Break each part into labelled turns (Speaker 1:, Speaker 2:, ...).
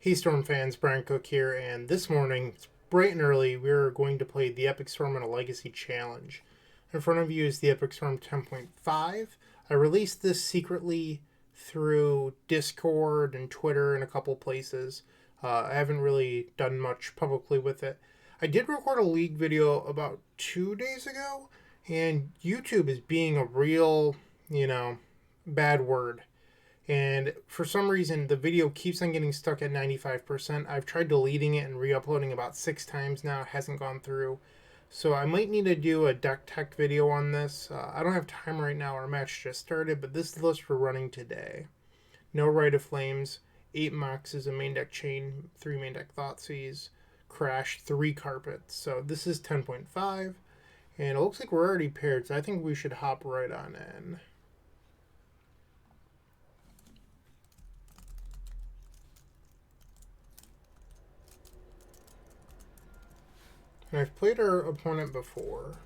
Speaker 1: Hey Storm fans, Brian Cook here, and this morning, it's bright and early, we're going to play the Epic Storm in a Legacy Challenge. In front of you is the Epic Storm 10.5. I released this secretly through Discord and Twitter and a couple places. I haven't really done much publicly with it. I did record a league video about 2 days ago, and YouTube is being a real, bad word. And for some reason, the video keeps on getting stuck at 95%. I've tried deleting it and re uploading about 6 times now. It hasn't gone through. So I might need to do a deck tech video on this. I don't have time right now. Our match just started, but this is the list we're running today. No Rite of Flames, 8 Moxes, a main deck chain, 3 main deck Thoughtseize, Crash, 3 Carpets. So this is 10.5. And it looks like we're already paired, so I think we should hop right on in. And I've played our opponent before.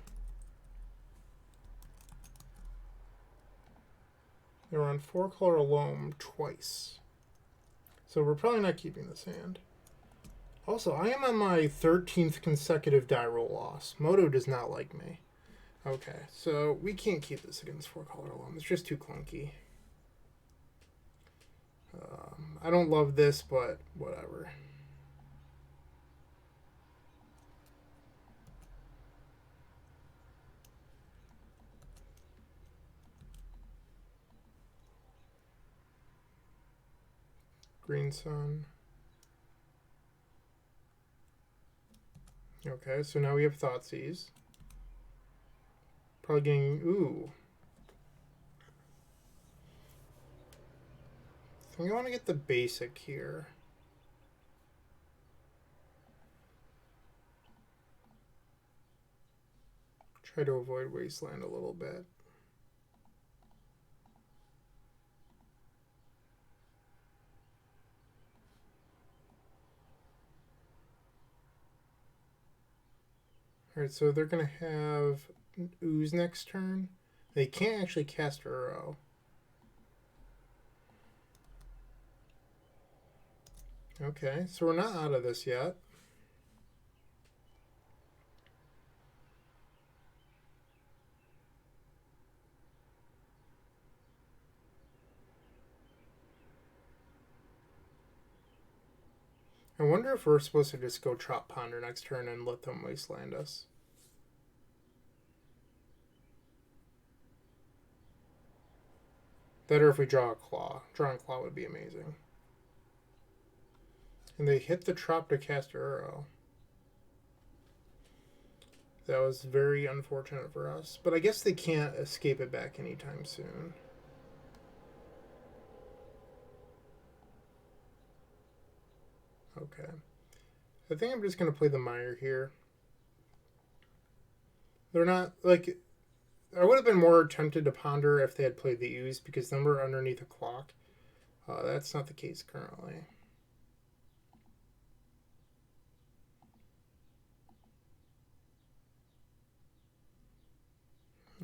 Speaker 1: They were on 4-color Loam twice. So we're probably not keeping this hand. Also, I am on my 13th consecutive die roll loss. Moto does not like me. Okay, so we can't keep this against 4-color Loam. It's just too clunky. I don't love this, but whatever. Green Sun. Okay, so now we have Thoughtseize. Probably getting... Ooh. I think I want to get the basic here. Try to avoid Wasteland a little bit. Alright, so they're going to have Ooze next turn. They can't actually cast Uro. Okay, so we're not out of this yet. I wonder if we're supposed to just go Trop Ponder next turn and let them Wasteland us. Better if we draw a Claw. Drawing Claw would be amazing. And they hit the Trop to cast Uro. That was very unfortunate for us. But I guess they can't escape it back anytime soon. Okay. I think I'm just going to play the Mire here. They're not, like... I would have been more tempted to Ponder if they had played the Ooze, because then we're underneath a clock. That's not the case currently.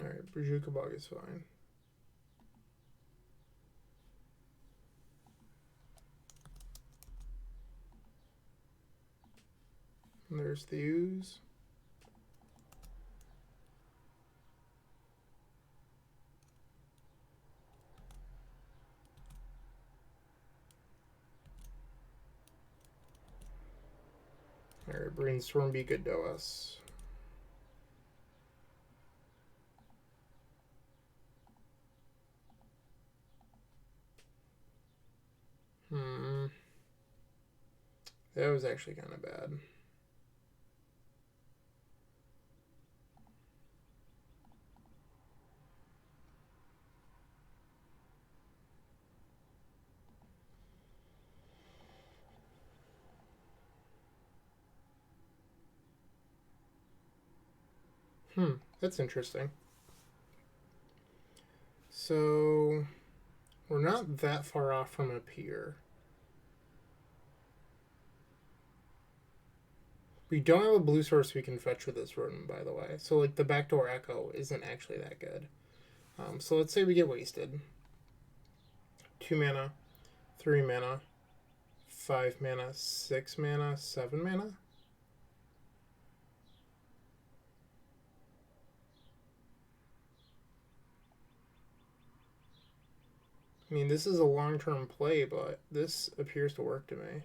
Speaker 1: Alright, Brajuka Bog is fine. And there's the Ooze. Alright, Brainstorm, be good to us. That was actually kind of bad. That's interesting. So, we're not that far off from a pier. We don't have a blue source we can fetch with this rodent, by the way. So, like, the backdoor echo isn't actually that good. So let's say we get wasted. 2 mana, 3 mana, 5 mana, 6 mana, 7 mana? I mean, this is a long-term play, but this appears to work to me.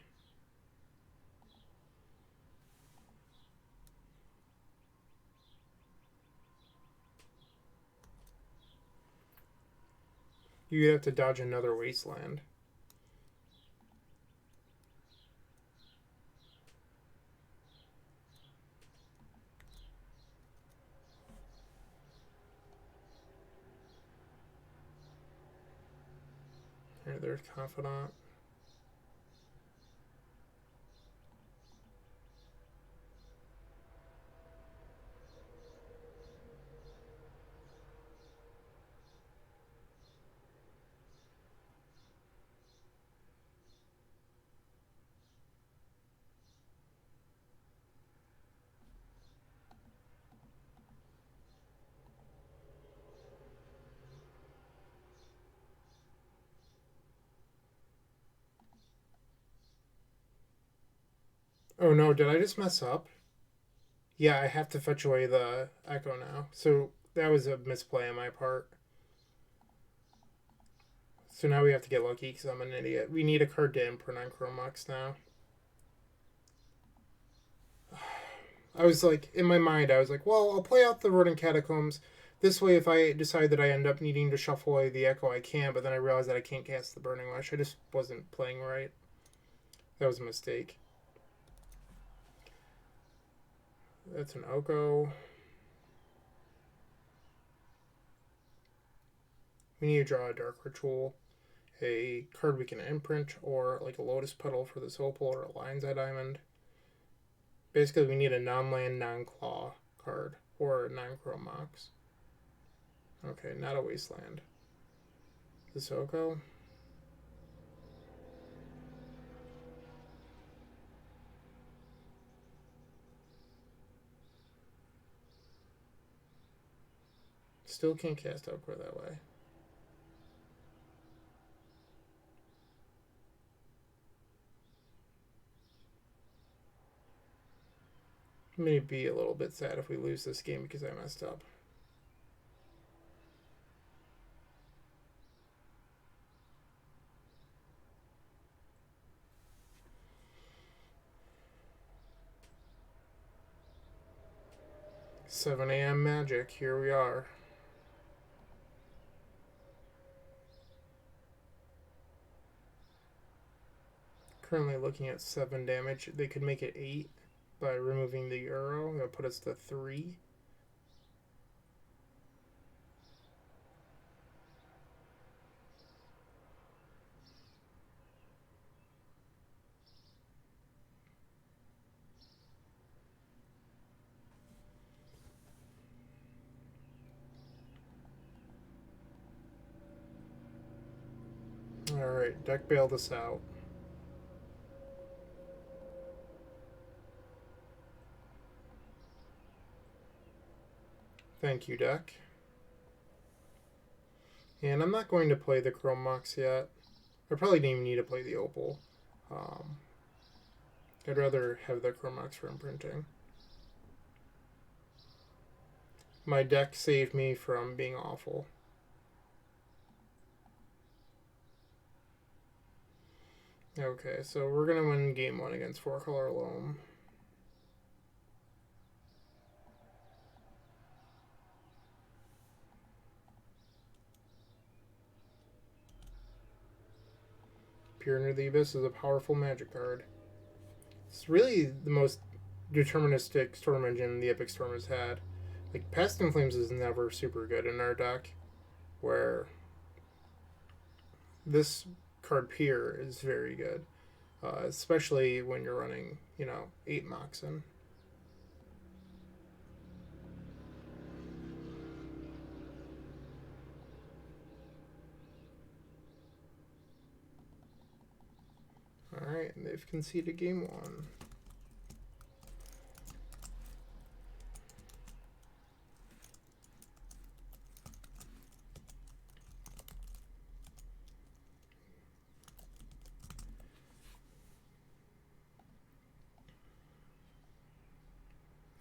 Speaker 1: You'd have to dodge another wasteland. Here, there's Confidant. Oh no, did I just mess up? Yeah, I have to fetch away the Echo now. So that was a misplay on my part. So now we have to get lucky because I'm an idiot. We need a card to imprint on Chromux now. I was like, in my mind, I was like, well, I'll play out the Rodent Catacombs. This way, if I decide that I end up needing to shuffle away the Echo, I can, but then I realized that I can't cast the Burning Wish. I just wasn't playing right. That was a mistake. That's an Oko. We need to draw a Dark Ritual, a card we can imprint, or like a Lotus Petal for this Opal, or a Lion's Eye Diamond. Basically, we need a non-land, non-claw card, or a non-Chromox. Okay, not a Wasteland. This Oko. Still can't cast Oko that way. May be a little bit sad if we lose this game because I messed up. $7 a.m. magic. Here we are. Currently looking at 7 damage. They could make it 8 by removing the arrow. That'll put us to 3. Alright, deck bailed us out. Thank you, deck. And I'm not going to play the Chromox yet. I probably didn't even need to play the Opal. I'd rather have the Chromox for imprinting. My deck saved me from being awful. Okay, so we're going to win game 1 against 4-color Loam. Peer into the Abyss is a powerful magic card. It's really the most deterministic Storm Engine the Epic Storm has had. Like, Past in Flames is never super good in our deck, where this card Peer is very good, especially when you're running, 8 Moxen. Alright, and they've conceded game 1.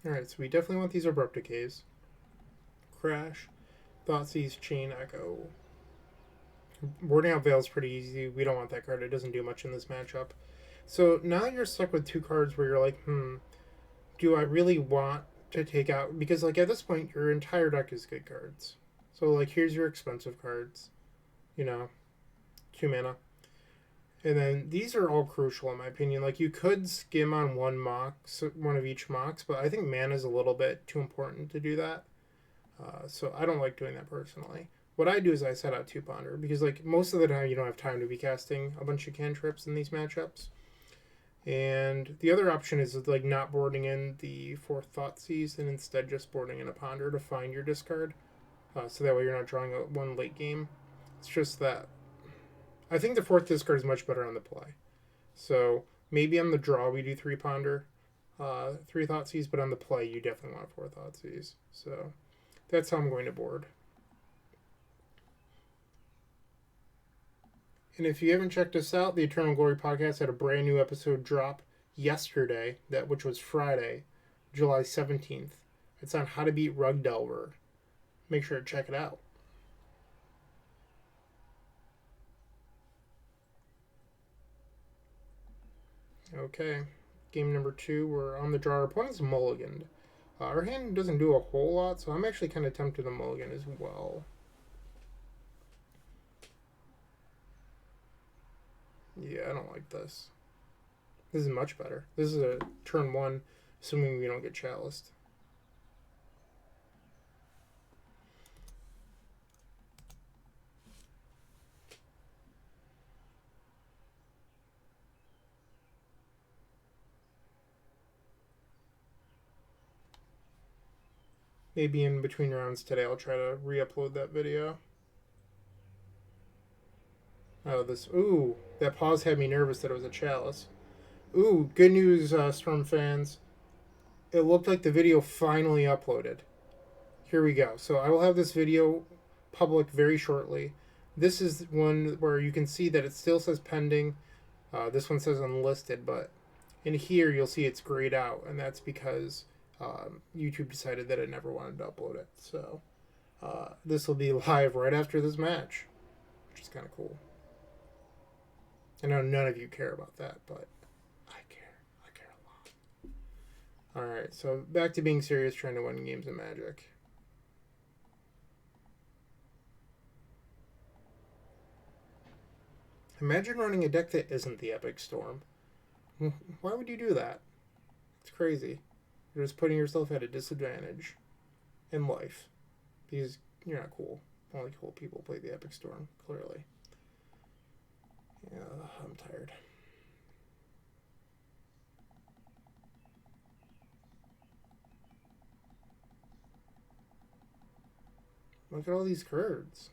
Speaker 1: Alright, so we definitely want these Abrupt Decays. Crash. Thoughtseize, Chain, Echo. Boarding out Veil's pretty easy. We don't want that card. It doesn't do much in this matchup. So now you're stuck with two cards where you're like, do I really want to take out... Because, like, at this point, your entire deck is good cards. So, like, here's your expensive cards. 2 mana. And then these are all crucial, in my opinion. Like, you could skim on one of each Mox, but I think mana is a little bit too important to do that. So I don't like doing that personally. What I do is I set out 2 Ponder, because, like, most of the time you don't have time to be casting a bunch of cantrips in these matchups. And the other option is, like, not boarding in the 4th Thoughtseize and instead just boarding in a Ponder to find your discard. So that way you're not drawing one late game. It's just that I think the 4th discard is much better on the play. So maybe on the draw we do 3 Ponder, 3 Thoughtseize, but on the play you definitely want 4 Thoughtseize. So that's how I'm going to board. And if you haven't checked us out, the Eternal Glory podcast had a brand new episode drop yesterday, which was Friday, July 17th. It's on how to beat Rug Delver. Make sure to check it out. Okay, game number 2, we're on the draw. Our opponent's mulliganed. Our hand doesn't do a whole lot, so I'm actually kind of tempted to mulligan as well. Yeah, I don't like this. This is much better. This is a turn 1, assuming we don't get chaliced. Maybe in between rounds today I'll try to re-upload that video. Oh, ooh, that pause had me nervous that it was a chalice. Ooh, good news, Storm fans. It looked like the video finally uploaded. Here we go. So I will have this video public very shortly. This is one where you can see that it still says pending. This one says unlisted, but in here you'll see it's grayed out, and that's because YouTube decided that it never wanted to upload it. So this will be live right after this match, which is kind of cool. I know none of you care about that, but I care. I care a lot. Alright, so back to being serious, trying to win games of Magic. Imagine running a deck that isn't the Epic Storm. Why would you do that? It's crazy. You're just putting yourself at a disadvantage in life. Because you're not cool. Only cool people play the Epic Storm, clearly. Yeah, I'm tired. Look at all these cards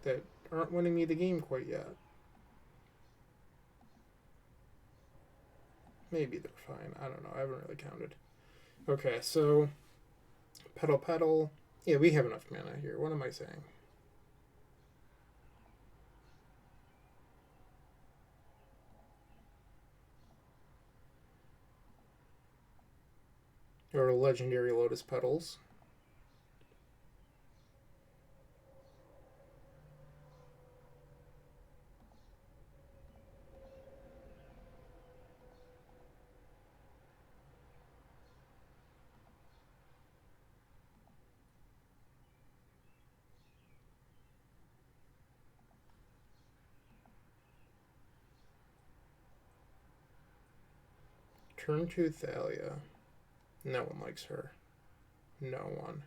Speaker 1: that aren't winning me the game quite yet. Maybe they're fine. I don't know. I haven't really counted. Okay, so Petal Petal. Yeah, we have enough mana here. What am I saying? Or Legendary Lotus Petals. Turn 2 Thalia. No one likes her. No one.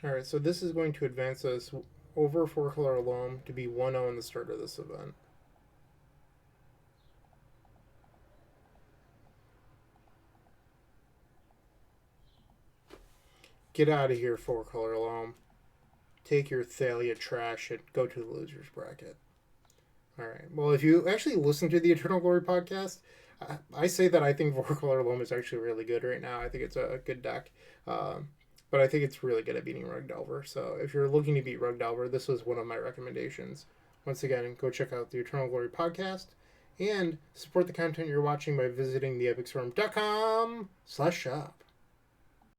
Speaker 1: Alright, so this is going to advance us over 4-color Loam to be 1-0 in the start of this event. Get out of here, 4-color Loam. Take your Thalia trash and go to the loser's bracket. Alright, well, if you actually listen to the Eternal Glory podcast, I say that I think 4-color Loam is actually really good right now. I think it's a good deck. But I think it's really good at beating Rug Delver. So if you're looking to beat Rug Delver, this was one of my recommendations. Once again, go check out the Eternal Glory podcast And support the content you're watching by visiting theepicstorm.com/shop.